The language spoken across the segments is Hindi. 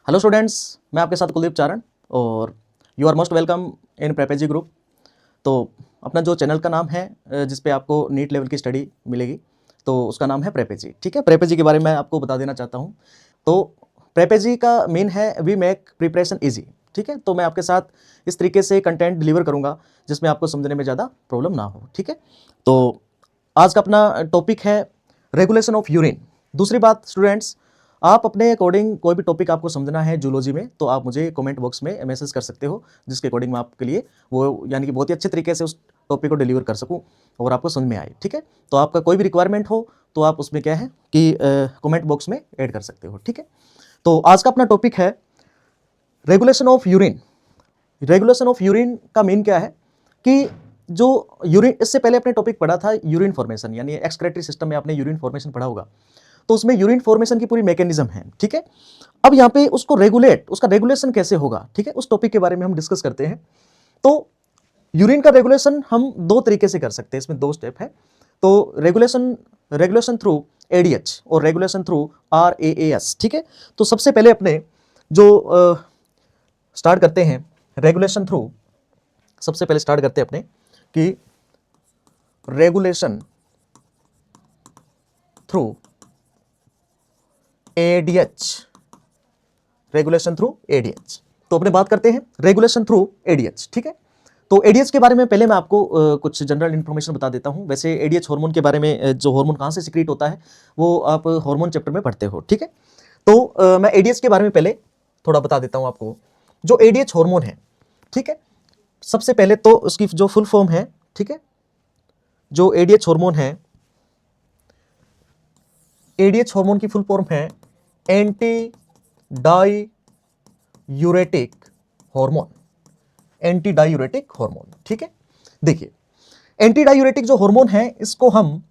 हेलो स्टूडेंट्स, मैं आपके साथ कुलदीप चारण और you are most welcome in प्रेपेजी ग्रुप। तो अपना जो चैनल का नाम है जिस पे आपको नीट लेवल की स्टडी मिलेगी, तो उसका नाम है प्रेपेजी। ठीक है, प्रेपेजी के बारे में आपको बता देना चाहता हूँ। तो प्रेपेजी का मेन है वी मेक प्रिपरेशन ईजी। ठीक है, तो मैं आपके साथ इस तरीके से कंटेंट डिलीवर करूँगा जिसमें आपको समझने में ज़्यादा प्रॉब्लम ना हो। ठीक है, तो आज का अपना टॉपिक है रेगुलेशन ऑफ यूरिन। दूसरी बात स्टूडेंट्स, आप अपने अकॉर्डिंग कोई भी टॉपिक आपको समझना है जूलॉजी में, तो आप मुझे कमेंट बॉक्स में मैसेज कर सकते हो, जिसके अकॉर्डिंग मैं आपके लिए वो यानी कि बहुत ही अच्छे तरीके से उस टॉपिक को डिलीवर कर सकूं और आपको समझ में आए। ठीक है, तो आपका कोई भी रिक्वायरमेंट हो तो आप उसमें क्या है कि कमेंट बॉक्स में ऐड कर सकते हो। ठीक है, तो आज का अपना टॉपिक है regulation of urine. Regulation of urine का मीन क्या है कि जो यूरिन, इससे पहले अपने टॉपिक पढ़ा था यूरिन फॉर्मेशन, यानी एक्सक्रेटरी सिस्टम में आपने यूरिन फॉर्मेशन पढ़ा होगा, तो उसमें यूरिन फॉर्मेशन की पूरी मैकेनिज्म है। ठीक है, अब यहाँ पे उसको रेगुलेट, उसका रेगुलेशन कैसे होगा, ठीक है, उस टॉपिक के बारे में हम डिस्कस करते हैं। तो यूरिन का रेगुलेशन हम दो तरीके से कर सकते हैं, इसमें दो स्टेप है। तो रेगुलेशन थ्रू एडीएच और रेगुलेशन थ्रू आरएएएस। ठीक है, तो सबसे पहले अपने जो स्टार्ट करते हैं रेगुलेशन थ्रू, सबसे पहले स्टार्ट करते हैं अपने कि regulation through ADH, regulation through ADH. तो अपने बात करते हैं रेगुलेशन थ्रू एडीएच। ठीक है, तो एडीएच के बारे में पहले मैं आपको कुछ जनरल इंफॉर्मेशन बता देता हूं। वैसे एडीएच हार्मोन के बारे में, जो हार्मोन कहां से सिक्रीट होता है वो आप हार्मोन चैप्टर में पढ़ते हो। ठीक है, तो मैं एडीएच के बारे में पहले थोड़ा बता देता हूं आपको। जो एडीएच हार्मोन है, ठीक है, सबसे पहले तो उसकी जो फुल फॉर्म है, ठीक है, जो एडीएच हार्मोन है, एडीएच हार्मोन की फुल फॉर्म है anti diuretic hormone, anti diuretic hormone. ठीक है, देखिए एंटी डायूरेटिक जो हार्मोन है इसको हम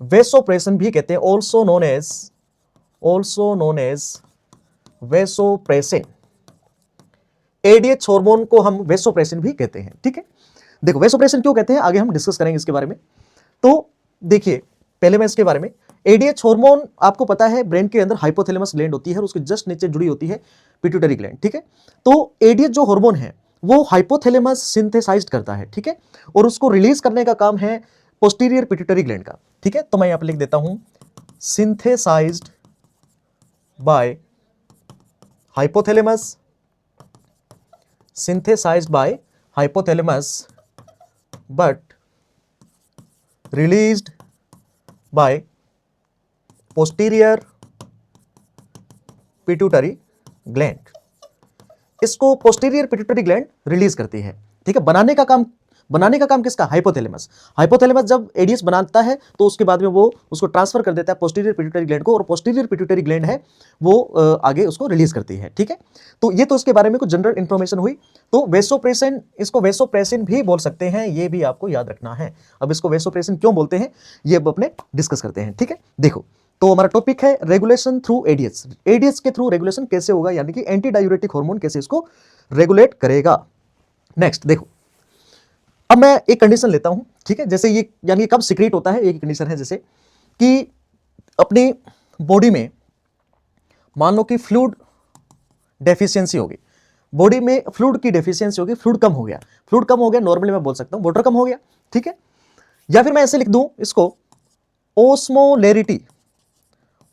वेसोप्रेसिन भी कहते हैं, also known as vasopressin. ADH hormone को हम वेसोप्रेसिन भी कहते हैं। ठीक है, देखो वेसोप्रेसिन क्यों कहते हैं आगे हम डिस्कस करेंगे इसके बारे में। तो देखिए पहले मैं इसके बारे में, एडीएच हार्मोन आपको पता है ब्रेन के अंदर हाइपोथैलेमस ग्लैंड होती है और उसके जस्ट नीचे जुड़ी होती है पिट्यूटरी ग्लैंड। ठीक है, तो एडीएच जो हार्मोन है वो हाइपोथैलेमस सिंथेसाइज्ड करता है। ठीक है, और उसको रिलीज करने का काम है पोस्टीरियर पिट्यूटरी ग्लैंड का। ठीक है, तो मैं यहां पर लिख देता हूं synthesized by hypothalamus, synthesized by hypothalamus but released by posterior pituitary gland। इसको पोस्टीरियर पिट्यूटरी ग्लैंड रिलीज करती है। ठीक है, बनाने का काम किसका? हाइपोथैलेमस। हाइपोथैलेमस जब एडीएच बनाता है तो उसके बाद में वो उसको ट्रांसफर कर देता है पोस्टीरियर पिट्यूटरी ग्लैंड को, और पोस्टीरियर पिट्यूटरी ग्लैंड है वो आगे उसको रिलीज करती है। ठीक है, तो ये तो इसके बारे में कुछ जनरल इंफॉर्मेशन हुई। तो वेसोप्रेसिन, इसको वेसोप्रेसिन भी बोल सकते हैं, ये भी आपको याद रखना है। अब इसको वेसोप्रेसिन क्यों बोलते हैं ये अब अपने डिस्कस करते हैं। ठीक है, देखो तो हमारा टॉपिक है रेगुलेशन थ्रू एडीएच। एडीएच के थ्रू रेगुलेशन कैसे होगा, यानी कि एंटी डायूरेटिक हार्मोन कैसे इसको रेगुलेट करेगा। नेक्स्ट देखो, अब मैं एक कंडीशन लेता हूं। ठीक है, जैसे ये यानी कब सीक्रेट होता है, एक कंडीशन है जैसे कि अपनी बॉडी में मान लो कि फ्लूइड डेफिशिएंसी होगी, बॉडी में फ्लूइड की डेफिशिएंसी होगी, फ्लूइड कम हो गया, नॉर्मली मैं बोल सकता हूं वाटर कम हो गया। ठीक है, या फिर मैं ऐसे लिख दूं इसको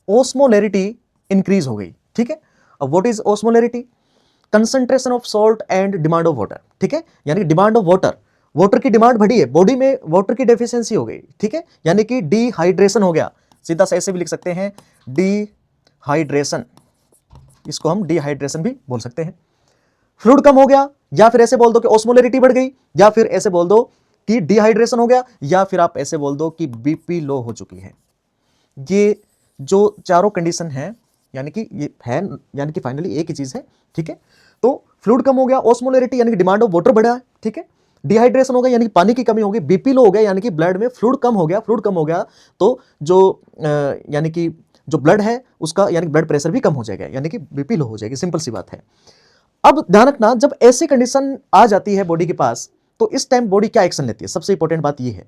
ओस्मोलैरिटी इंक्रीज हो गई। ठीक है, अब what is osmolarity? Concentration of salt and demand of water. ठीक है, यानी डिमांड ऑफ वाटर की डिमांड बढ़ी है, बॉडी में वाटर की डेफिशिएंसी हो गई। ठीक है, यानी कि डिहाइड्रेशन हो गया, सीधा सा ऐसे भी लिख सकते हैं डिहाइड्रेशन, इसको हम डिहाइड्रेशन भी बोल सकते हैं। फ्लूइड कम हो गया, या फिर ऐसे बोल दो कि ओस्मोलैरिटी बढ़ गई, या फिर ऐसे बोल दो कि डिहाइड्रेशन हो गया, या फिर आप ऐसे बोल दो कि बीपी लो हो चुकी है। ये जो चारों कंडीशन है, यानी कि ये है, यानी कि फाइनली एक ही चीज है। ठीक है, तो फ्लूइड कम हो गया, ओस्मोलैरिटी यानी कि डिमांड ऑफ वाटर बढ़ा है। ठीक है, डिहाइड्रेशन हो गया यानी कि पानी की कमी हो गई, बीपी लो हो गया यानी कि ब्लड में फ्लूइड कम हो गया, तो जो यानी कि जो ब्लड है उसका यानी ब्लड प्रेशर भी कम हो जाएगा, यानी कि बीपी लो हो जाएगी। सिंपल सी बात है। अब ध्यान रखना, जब ऐसी कंडीशन आ जाती है बॉडी के पास, तो इस टाइम बॉडी क्या एक्शन लेती है, सबसे इंपॉर्टेंट बात यह है।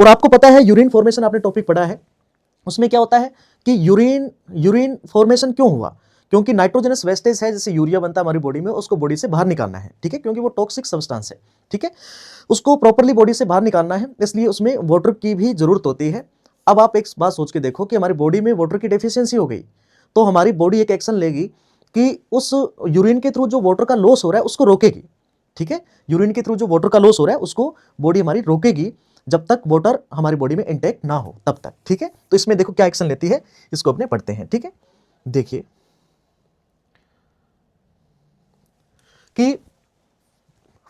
और आपको पता है यूरिन फॉर्मेशन आपने टॉपिक पढ़ा है, उसमें क्या होता है कि यूरिन फॉर्मेशन क्यों हुआ, क्योंकि नाइट्रोजनस वेस्टेज है, जैसे यूरिया बनता है हमारी बॉडी में, उसको बॉडी से बाहर निकालना है, ठीक है, क्योंकि वो टॉक्सिक सब्सटेंस है, ठीक है, उसको प्रॉपरली बॉडी से बाहर निकालना है, इसलिए उसमें वाटर की भी जरूरत होती है। अब आप एक बात सोच के देखो कि हमारी बॉडी में वाटर की डेफिशिएंसी हो गई, तो हमारी बॉडी एक एक्शन लेगी कि उस यूरिन के थ्रू जो वाटर का लॉस हो रहा है उसको रोकेगी, ठीक है, यूरिन के थ्रू जो वाटर का लॉस हो रहा है उसको बॉडी हमारी रोकेगी जब तक वाटर हमारी बॉडी में इंटेक ना हो तब तक, ठीक है। तो इसमें देखो क्या एक्शन लेती है, इसको अपने पढ़ते हैं, ठीक है। देखिए कि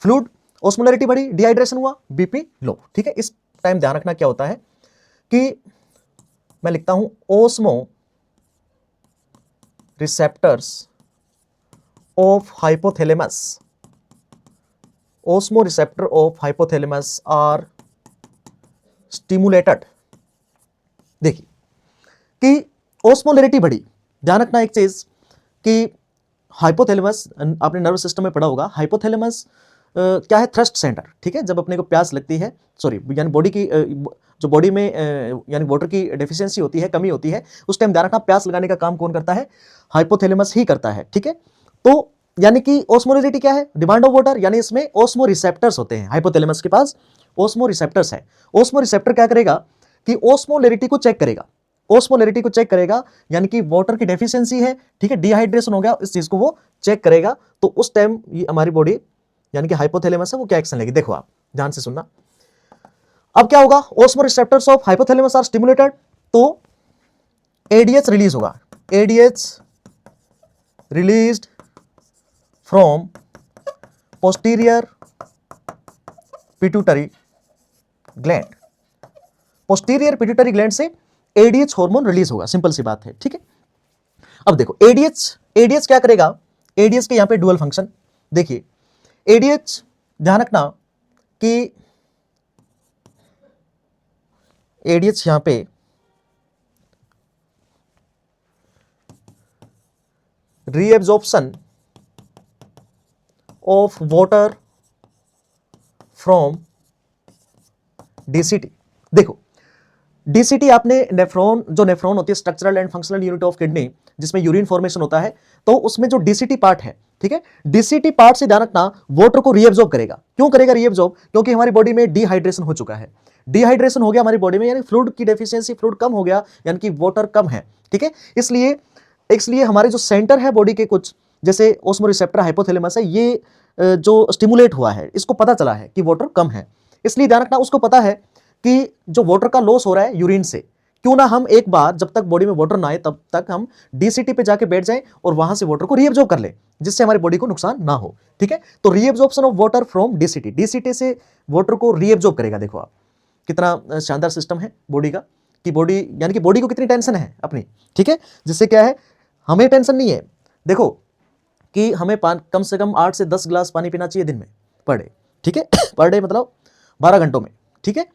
फ्लूइड ऑस्मोलरिटी बढ़ी, डिहाइड्रेशन हुआ, बीपी लो, ठीक है। इस टाइम ध्यान रखना क्या होता है कि मैं लिखता हूं osmo receptors of hypothalamus, osmo receptor of hypothalamus are stimulated. देखिए कि ओस्मोलरिटी बढ़ी, ध्यान रखना एक चीज कि हाइपोथैलेमस आपने नर्वस सिस्टम में पढ़ा होगा, हाइपोथैलेमस क्या है, थ्रस्ट सेंटर, ठीक है। जब अपने को प्यास लगती है, सॉरी यानी बॉडी की जो बॉडी में यानी वाटर की डेफिशिएंसी होती है, कमी होती है, उस टाइम ध्यान रखना प्यास लगाने का काम कौन करता है, हाइपोथैलेमस ही करता है, ठीक है। तो यानी कि ओस्मोलरिटी क्या है, डिमांड ऑफ वाटर, यानी इसमें ओस्मो रिसेप्टर्स होते हैं, हाइपोथैलेमस के पास ओस्मो रिसेप्टर्स है। ओस्मो रिसेप्टर क्या करेगा कि ओस्मोलरिटी को चेक करेगा, ओस्मोलरिटी को चेक करेगा, यानी कि वाटर की डेफिशिएंसी है, ठीक है, डिहाइड्रेशन हो गया, इस चीज को वो चेक करेगा। तो उस टाइम हमारी बॉडी यानी कि हाइपोथैलेमस है वो क्या एक्शन लेगी, देखो आप ध्यान से सुनना। अब क्या होगा, osmo receptors of hypothalamus are stimulated, तो एडीएच रिलीज होगा, ADH released from posterior pituitary gland, posterior pituitary gland से एडीएच हार्मोन रिलीज होगा, सिंपल सी बात है, ठीक है। अब देखो एडीएच क्या करेगा, एडीएच के यहां पे डुअल फंक्शन, देखिए एडीएच ध्यान रखना कि एडीएच यहां पे reabsorption of water from DCT. देखो डीसीटी आपने नेफ्रॉन, जो नेफ्रॉन होती है structural and functional unit of kidney, जिसमें यूरिन फॉर्मेशन होता है, तो उसमें जो डीसीटी पार्ट है, ठीक है, डीसीटी पार्ट से ध्यान रखना वाटर को रीएब्जॉर्ब करेगा। क्यों करेगा रीएब्जॉर्ब, क्योंकि हमारी बॉडी में डिहाइड्रेशन हो चुका है, डिहाइड्रेशन हो गया हमारी बॉडी में, यानी फ्लूइड की डेफिशिएंसी, फ्लूइड कम हो गया, यानी कि वाटर कम है, ठीक है। इसलिए हमारे जो सेंटर है बॉडी के कुछ, जैसे ओस्मो रिसेप्टर हाइपोथैलेमस है, ये जो स्टिमुलेट हुआ है, इसको पता चला है कि वाटर कम है, इसलिए ध्यान रखना उसको पता है कि जो वाटर का लॉस हो रहा है यूरिन से, क्यों ना हम एक बार जब तक बॉडी में वाटर ना आए तब तक हम डीसीटी पे जाके बैठ जाएं और वहां से वाटर को रीअब्जॉर्ब कर ले, जिससे हमारी बॉडी को नुकसान ना हो, ठीक है। तो reabsorption of water from DCT, DCT से वाटर को रीअब्जॉर्ब करेगा। देखो आप कितना शानदार सिस्टम है बॉडी का, कि बॉडी यानी कि बॉडी को कितनी टेंशन है अपनी, ठीक है, जिससे क्या है हमें टेंशन नहीं है। देखो कि हमें कम से कम 8 से 10 ग्लास पानी पीना चाहिए दिन में, पर डे, ठीक है पर डे मतलब 12 घंटों में, ठीक है,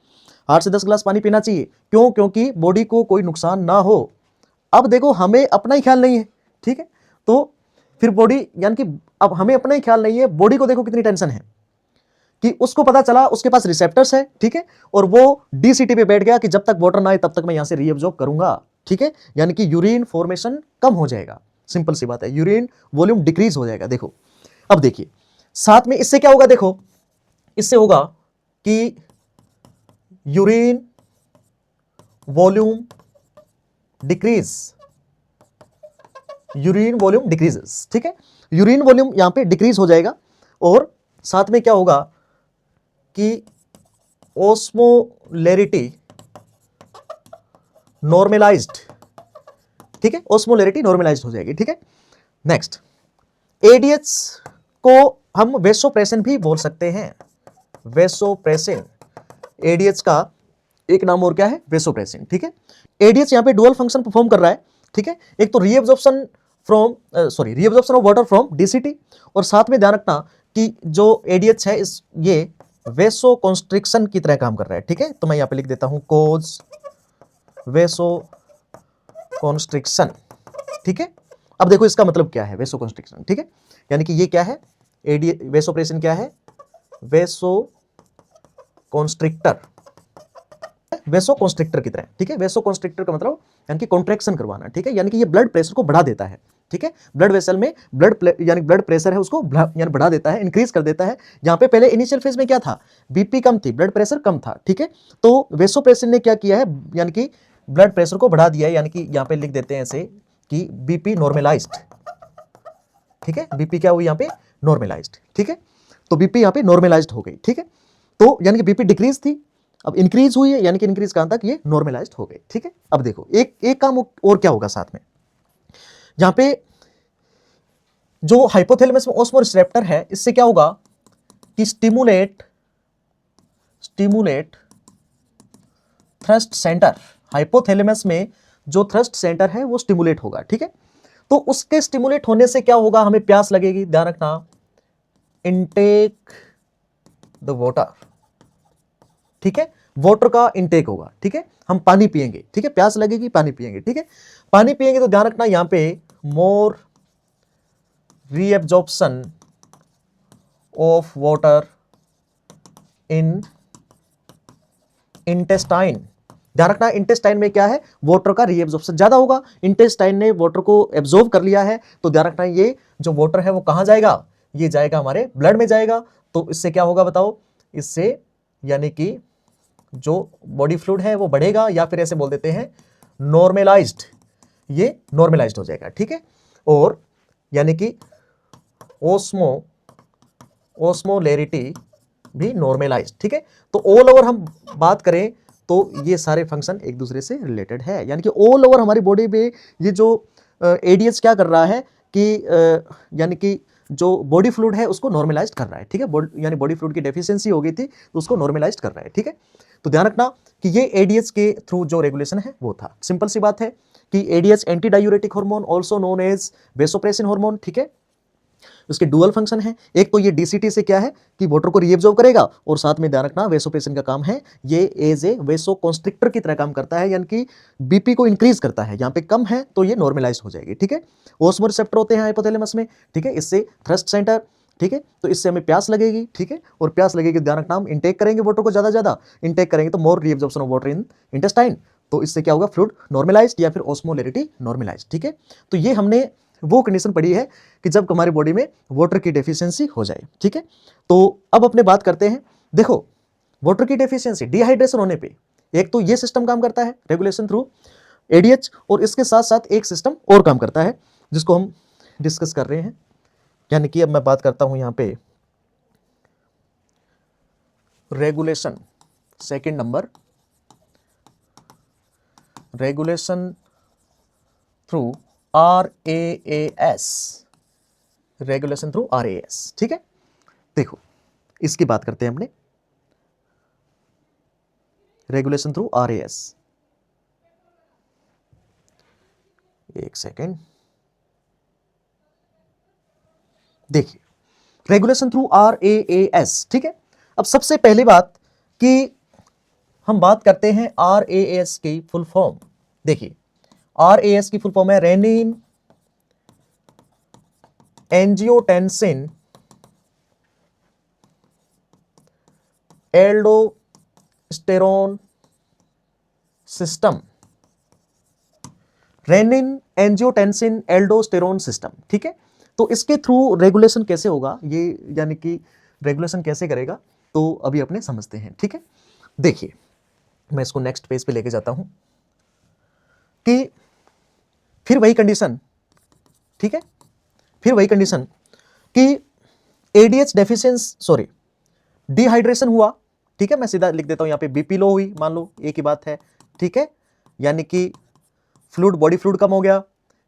8 से 10 ग्लास पानी पीना चाहिए। क्यों, क्योंकि बॉडी को कोई नुकसान ना हो। अब देखो हमें अपना ही ख्याल नहीं है, ठीक है, तो फिर बॉडी यानी कि अब हमें अपना ही ख्याल नहीं है, बॉडी को देखो कितनी टेंशन है कि उसको पता चला उसके पास रिसेप्टर्स है, ठीक है, और वो डीसीटी पे बैठ गया कि जब तक वाटर ना आए तब तक मैं यहां से रीअब्जॉर्ब करूंगा, ठीक है, यानी कि यूरिन फॉर्मेशन कम हो जाएगा, सिंपल सी बात है, यूरिन वॉल्यूम डिक्रीज हो जाएगा। देखो अब देखिए साथ में इससे क्या होगा, देखो इससे होगा कि urine volume decrease, urine volume decreases, ठीक है, यूरिन वॉल्यूम यहां पे डिक्रीज हो जाएगा, और साथ में क्या होगा कि ओस्मोलैरिटी नॉर्मलाइज्ड, ठीक है, ओस्मोलैरिटी नॉर्मलाइज्ड हो जाएगी, ठीक है। नेक्स्ट एडीएच को हम वेसोप्रेसिन भी बोल सकते हैं, वेसोप्रेसिन, एडीएच का एक नाम और क्या है, वेसोप्रेसिन, ठीक है। एडीएच यहां पे डुअल फंक्शन परफॉर्म कर रहा है, ठीक है, एक तो reabsorption of water from DCT, और साथ में ध्यान रखना कि जो एडीएच है ये वेसो कॉन्स्ट्रिक्शन की तरह काम कर रहा है, ठीक है। तो मैं यहां पे लिख देता हूं कोज वेसो कॉन्स्ट्रिक्शन, ठीक है। अब देखो इसका मतलब क्या है वेसो कॉन्स्ट्रिक्शन, ठीक है, यानी कि ये क्या है, वेसोप्रेसिन क्या है, वेसो कॉन्स्ट्रिक्टर, वेसो कॉन्स्ट्रिक्टर की तरह, ठीक है, वेसो कॉन्स्ट्रिक्टर का मतलब यानी कि कॉन्ट्रैक्शन करवाना, ठीक है, यानी कि ये ब्लड प्रेशर को बढ़ा देता है, ठीक है। ब्लड वेसल में यानी ब्लड प्रेशर है उसको यानी बढ़ा देता है, इंक्रीज कर देता है। यहाँ पे पहले इनिशियल फेज में क्या था, बीपी कम थी, ब्लड प्रेशर कम था, ठीक है। तो वेसोप्रेसिन ने क्या किया है, यानी कि ब्लड प्रेशर को बढ़ा दिया है, यानी कि यहाँ पे लिख देते हैं ऐसे कि बीपी नॉर्मलाइज्ड, ठीक है। बीपी क्या हुई यहाँ पे, नॉर्मलाइज्ड, ठीक है। तो बीपी यहाँ पे नॉर्मलाइज्ड हो गई, ठीक है। तो यानी कि बीपी डिक्रीज थी, अब इंक्रीज हुई है, यानी कि इंक्रीज कहां तक, ये नॉर्मलाइज्ड हो गई, ठीक है। अब देखो एक काम और क्या होगा साथ में, यहां पे जो हाइपोथैलेमस में ओस्मोरिसेप्टर है, इससे क्या होगा कि स्टिमुलेट थ्रस्ट सेंटर, हाइपोथैलेमस में जो थ्रस्ट सेंटर है वो स्टिमुलेट होगा, ठीक है। तो उसके स्टिमुलेट होने से क्या होगा, हमें प्यास लगेगी, ध्यान रखना, इनटेक द वाटर, ठीक है। वाटर का इनटेक होगा, ठीक है, हम पानी पिएंगे, ठीक है, प्यास लगेगी पानी पिएंगे, ठीक है। पानी पिएंगे तो ध्यान रखना यहां पे more reabsorption of water in intestine, ध्यान रखना इंटेस्टाइन में क्या है, वाटर का रीएब्जॉर्प्शन ज्यादा होगा, इंटेस्टाइन ने वाटर को एब्जॉर्ब कर लिया है, तो ध्यान रखना ये जो वाटर है वो कहां जाएगा, ये जाएगा हमारे ब्लड में जाएगा। तो इससे क्या होगा बताओ, इससे यानी कि जो बॉडी फ्लूइड है वो बढ़ेगा, या फिर ऐसे बोल देते हैं नॉर्मलाइज्ड, ये नॉर्मलाइज्ड हो जाएगा, ठीक है। और यानी कि ओस्मोलैरिटी भी नॉर्मलाइज्ड, ठीक है। तो ऑल ओवर हम बात करें तो ये सारे फंक्शन एक दूसरे से रिलेटेड है, यानी कि ऑल ओवर हमारी बॉडी में ये जो एडीएच क्या कर रहा है कि यानी कि जो बॉडी फ्लूइड है उसको नॉर्मलाइज्ड कर रहा है, ठीक है। यानी बॉडी फ्लूइड की डेफिशिएंसी हो गई थी तो उसको नॉर्मलाइज्ड कर रहा है, ठीक है। तो ध्यान रखना कि ये एडीएच के थ्रू जो रेगुलेशन है वो था, सिंपल सी बात है कि ADH anti diuretic hormone also known as vasopressin hormone, ठीक है। उसके डुअल फंक्शन है, एक तो ये डीसीटी से क्या है कि वाटर को रीएब्जॉर्ब करेगा, और साथ में ध्यान रखना वेसोप्रेसिन का काम है ये एज ए वेसो कॉन्स्ट्रिक्टर की तरह काम करता है, यानी कि बीपी को इंक्रीज करता है, यहाँ पे कम है तो ये नॉर्मलाइज हो जाएगी, ठीक है। ओस्मो रिसेप्टर होते हैं हाइपोथैलेमस में, ठीक है, इससे थ्रस्ट सेंटर, ठीक है। तो इससे हमें प्यास लगेगी, ठीक है, और प्यास लगेगी, ध्यान रखना हम इंटेक करेंगे वाटर को ज्यादा इंटेक करेंगे तो more reabsorption of water in intestine, तो इससे क्या होगा, फ्लूइड नॉर्मलाइज्ड या फिर ओस्मोलैरिटी नॉर्मलाइज्ड, ठीक है। तो ये हमने वो कंडीशन पढ़ी है कि जब हमारी बॉडी में वाटर की डेफिशिएंसी हो जाए, ठीक है। तो अब अपने बात करते हैं, देखो वाटर की डेफिशिएंसी, डिहाइड्रेशन होने पे एक तो ये सिस्टम काम करता है रेगुलेशन थ्रू एडीएच, और इसके साथ साथ एक सिस्टम और काम करता है जिसको हम डिस्कस कर रहे हैं, यानी कि अब मैं बात करता हूं यहां पे regulation, second number, regulation through RAAS, regulation through RAS, ठीक है। देखो इसकी बात करते हैं हमने, रेगुलेशन थ्रू RAS, एक सेकेंड, देखिए रेगुलेशन थ्रू RAAS, ठीक है। अब सबसे पहली बात कि हम बात करते हैं RAAS की फुल फॉर्म, देखिए RAS की फुल फॉर्म है renin angiotensin aldosterone system, renin angiotensin aldosterone system, ठीक है। तो इसके थ्रू रेगुलेशन कैसे होगा, ये यानी कि रेगुलेशन कैसे करेगा, तो अभी अपने समझते हैं, ठीक है। देखिए मैं इसको नेक्स्ट पेज पे लेके जाता हूं कि फिर वही कंडीशन, ठीक है, फिर वही कंडीशन कि एडीएच डेफिशिएंसी, सॉरी डिहाइड्रेशन हुआ, ठीक है। मैं सीधा लिख देता हूं यहां पे बीपी लो हुई, मान लो एक ही बात है, ठीक है, यानी कि फ्लूइड, बॉडी फ्लूइड कम हो गया,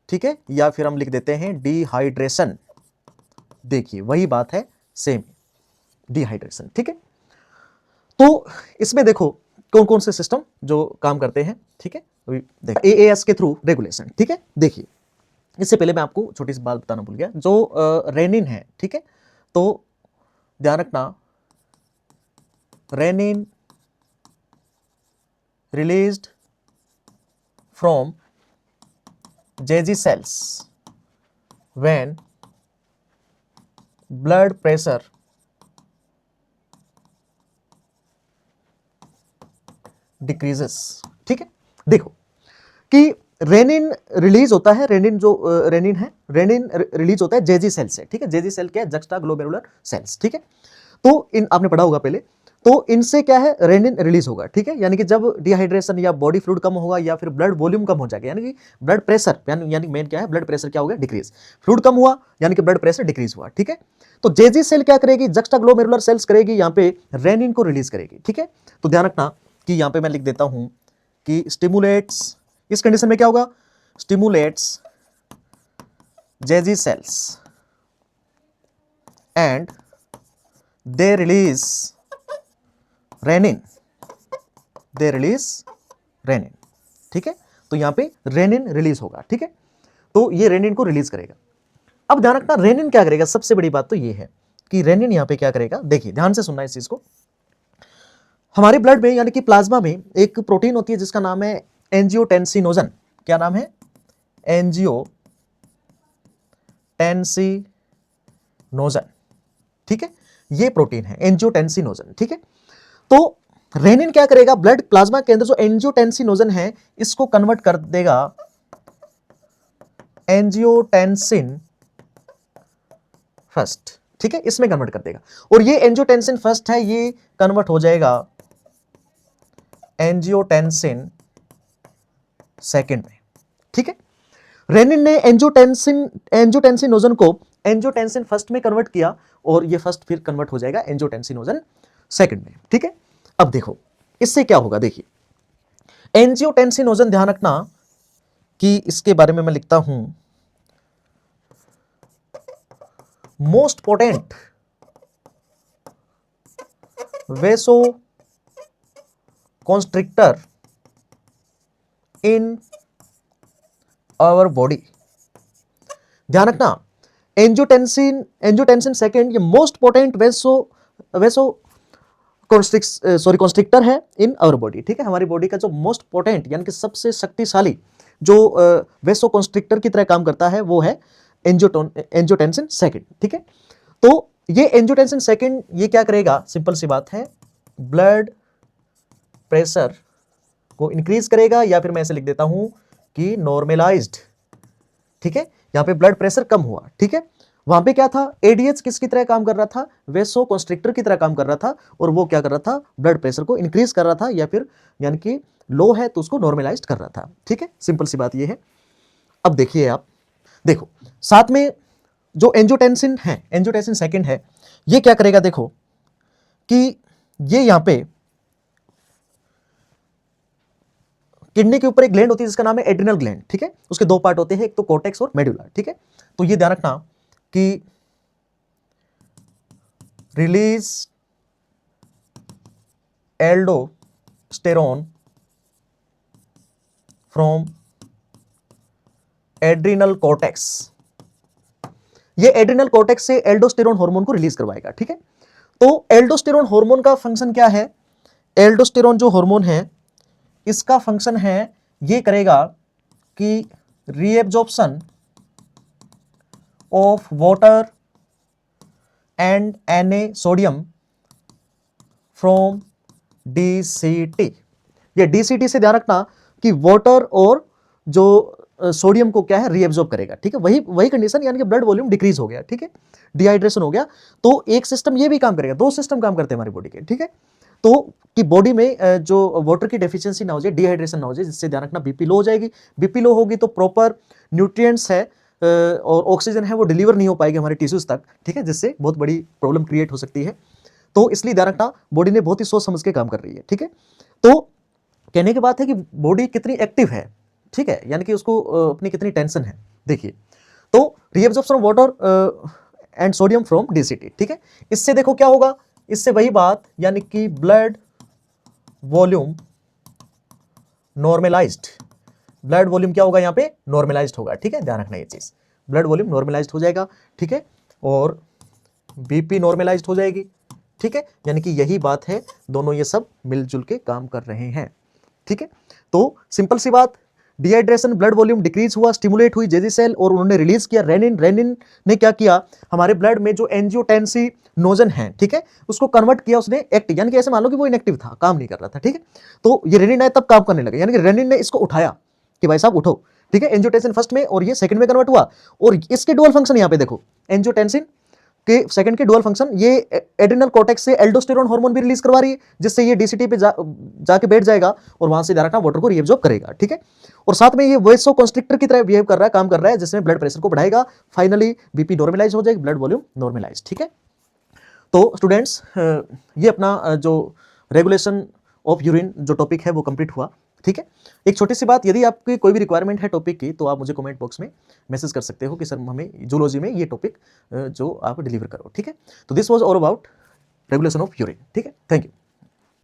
ठीक है, या फिर हम लिख देते हैं डिहाइड्रेशन, देखिए वही बात है सेम, डिहाइड्रेशन, ठीक है। तो इसमें देखो कौन कौन से सिस्टम जो काम करते हैं, ठीक है, देखिए एएएस के थ्रू रेगुलेशन, ठीक है। देखिए इससे पहले मैं आपको छोटी सी बात बताना भूल गया, जो रेनिन है, ठीक है, तो ध्यान रखना renin released from Jejy cells when blood pressure decreases, ठीक है। देखो कि रेनिन रिलीज होता है, रेनिन जो रेनिन है, रेनिन रिलीज होता है जेजी सेल से, ठीक है। जेजी सेल क्या है? जक्स्टा ग्लोमेरुलर सेल्स, ठीक है। तो इन आपने पढ़ा होगा पहले, तो इनसे क्या है? रेनिन रिलीज होगा, ठीक है। यानी कि जब डिहाइड्रेशन या बॉडी फ्लूइड कम होगा या फिर ब्लड वॉल्यूम कम हो जाएगा, यानी कि ब्लड प्रेशर, यानी मेन क्या है? ब्लड प्रेशर क्या हो गया? डिक्रीज। फ्लूइड कम हुआ यानी कि ब्लड प्रेशर डिक्रीज हुआ, ठीक है। तो जेजी सेल क्या करेगी? जक्स्टा ग्लोमेरुलर सेल्स करेगी, यहाँ पे रेनिन को रिलीज करेगी, ठीक है। तो ध्यान रखना कि यहाँ पे मैं लिख देता हूं कि स्टिमुलेट्स, इस कंडीशन में क्या होगा? Stimulates JG cells and they release renin, they release renin, ठीक है। तो यहां पे रेनिन रिलीज होगा, ठीक है। तो ये रेनिन को रिलीज करेगा। अब ध्यान रखना रेनिन क्या करेगा? सबसे बड़ी बात तो ये है कि रेनिन यहां पे क्या करेगा? देखिए ध्यान से सुनना इस चीज को। हमारे ब्लड में यानी कि प्लाज्मा में एक प्रोटीन होती है जिसका नाम है एंजियोटेंसिनोजन। क्या नाम है? एंजियोटेंसिनोजन, ठीक है। ये प्रोटीन है एंजियोटेंसिनोजन, ठीक है। तो रेनिन क्या करेगा? ब्लड प्लाज्मा के अंदर जो एंजियोटेंसिनोजन है इसको कन्वर्ट कर देगा एंजियोटेंसिन फर्स्ट, ठीक है। इसमें कन्वर्ट कर देगा और ये एंजियोटेंसिन फर्स्ट है, ये कन्वर्ट हो जाएगा एंजियोटेंसिन सेकंड में, ठीक है। रेनिन ने एंजियोटेंसिनोजन को एंजियोटेंसिन फर्स्ट में कन्वर्ट किया और ये फर्स्ट फिर कन्वर्ट हो जाएगा एंजियोटेंसिनोजन सेकंड में, ठीक है। अब देखो इससे क्या होगा? देखिए एंजियोटेंसिनोजन, ध्यान रखना कि इसके बारे में मैं लिखता हूं most potent vasoconstrictor in our body. ध्यान रखना एंजियोटेंसिन सेकंड ये मोस्ट पोटेंट वेसो कॉन्स्ट्रिक्टर है इन आवर बॉडी, ठीक है। हमारी बॉडी का जो मोस्ट पोटेंट यानी कि सबसे शक्तिशाली जो वेसो कॉन्स्ट्रिक्टर की तरह काम करता है वो है एंजियोटेंसिन सेकंड, ठीक है। तो ये एंजियोटेंसिन सेकंड ये क्या करेगा? सिंपल सी बात है, ब्लड प्रेशर को इंक्रीज करेगा या फिर मैं ऐसे लिख देता हूं कि नॉर्मलाइज्ड, ठीक है। यहां पे ब्लड प्रेशर कम हुआ, ठीक है। वहां पे क्या था? एडीएच किसकी तरह काम कर रहा था? वेसो कॉन्स्ट्रिक्टर की तरह काम कर रहा था और वो क्या कर रहा था? ब्लड प्रेशर को इंक्रीज कर रहा था या फिर यानी कि लो है तो उसको नॉर्मलाइज्ड कर रहा था, ठीक है। सिंपल सी बात ये है। अब देखिए आप, देखो साथ में जो एंजियोटेंसिन है, एंजियोटेंसिन सेकंड है, ये क्या करेगा? देखो कि ये यहां पे किडनी के ऊपर एक ग्लैंड होती है जिसका नाम है एड्रिनल ग्लैंड, ठीक है। उसके दो पार्ट होते हैं, एक तो कोर्टेक्स और मेडुला, ठीक है। तो ये ध्यान रखना कि release aldosterone from adrenal cortex, ये एड्रिनल कॉर्टेक्स से एल्डोस्टेरोन हार्मोन को रिलीज करवाएगा, ठीक है। तो एल्डोस्टेरोन हार्मोन का फंक्शन क्या है? एल्डोस्टेरोन जो हार्मोन है इसका फंक्शन है, ये करेगा कि reabsorption of water and Na sodium from DCT। ये DCT से ध्यान रखना कि वाटर और जो सोडियम को क्या है? रीएब्जॉर्ब करेगा, ठीक है। वही कंडीशन यानी कि ब्लड वॉल्यूम डिक्रीज हो गया, ठीक है, डिहाइड्रेशन हो गया। तो एक सिस्टम ये भी काम करेगा, दो सिस्टम काम करते हैं हमारी बॉडी के, ठीक है। तो कि बॉडी में जो वाटर की डेफिशिएंसी ना हो जाए, डिहाइड्रेशन ना हो जाए, जिससे ध्यान रखना बीपी लो हो जाएगी। बीपी लो होगी तो प्रॉपर न्यूट्रिएंट्स है और ऑक्सीजन है वो डिलीवर नहीं हो पाएगी हमारे टिश्यूज तक, ठीक है, जिससे बहुत बड़ी प्रॉब्लम क्रिएट हो सकती है। तो इसलिए ध्यान रखना बॉडी ने बहुत ही सोच समझ के काम कर रही है, ठीक है। तो कहने की बात है कि बॉडी कितनी एक्टिव है, ठीक है, यानी कि उसको अपनी कितनी टेंशन है। देखिए तो reabsorption water and sodium from DCT, ठीक है। इससे देखो क्या होगा? इससे वही बात यानी कि blood volume normalized, blood volume क्या होगा? यहाँ पे नॉर्मलाइज्ड होगा, ठीक है। ध्यान रखना ये चीज, ब्लड वॉल्यूम नॉर्मलाइज्ड हो जाएगा, ठीक है, और बीपी नॉर्मलाइज्ड हो जाएगी, ठीक है। यानी कि यही बात है, दोनों ये सब मिलजुल के काम कर रहे हैं, ठीक है। तो सिंपल सी बात, डिहाइड्रेशन, ब्लड वॉल्यूम डिक्रीज हुआ, स्टिमुलेट हुई जेजी सेल और उन्होंने रिलीज किया रेनिन। रेनिन ने क्या किया? हमारे ब्लड में जो एंजियोटेंसिनोजन है, ठीक है, उसको कन्वर्ट किया उसने एक्टिव, यानी कि ऐसे मान लो कि वो इनएक्टिव था, काम नहीं कर रहा था, ठीक है। तो ये रेनिन आया तब काम करने लगा, यानी कि रेनिन ने इसको उठाया कि भाई साहब उठो, ठीक है, एंजियोटेंसिन फर्स्ट में और ये सेकंड में कन्वर्ट हुआ, और इसके डुअल फंक्शन यहां पे देखो, एंजियोटेंसिन के सेकंड के डुअल फंक्शन, ये एड्रिनल कॉर्टेक्स से एल्डोस्टेरोन हार्मोन भी रिलीज करवा रही है, जिससे ये डीसीटी पे जाके बैठ जाएगा और वहां से डायरेक्ट वाटर को रीअब्सॉर्ब करेगा। ठीक है, और साथ में ये वेसो कंस्ट्रिक्टर की तरह बिहेव कर रहा है, काम कर रहा है, जिसमें ब्लड प्रेशर को बढ़ाएगा, फाइनली बीपी नॉर्मलाइज हो जाएगी, ब्लड वॉल्यूम नॉर्मलाइज। ठीक है, तो स्टूडेंट्स ये अपना जो रेगुलेशन ऑफ यूरिन जो टॉपिक है वो कंप्लीट हुआ। ठीक है, एक छोटी सी बात, यदि आपकी कोई भी रिक्वायरमेंट है टॉपिक की, तो आप मुझे कमेंट बॉक्स में मैसेज कर सकते हो कि सर हमें जूलॉजी में ये टॉपिक जो आप डिलीवर करो। ठीक है, तो this was all about regulation of urine. ठीक है, थैंक यू।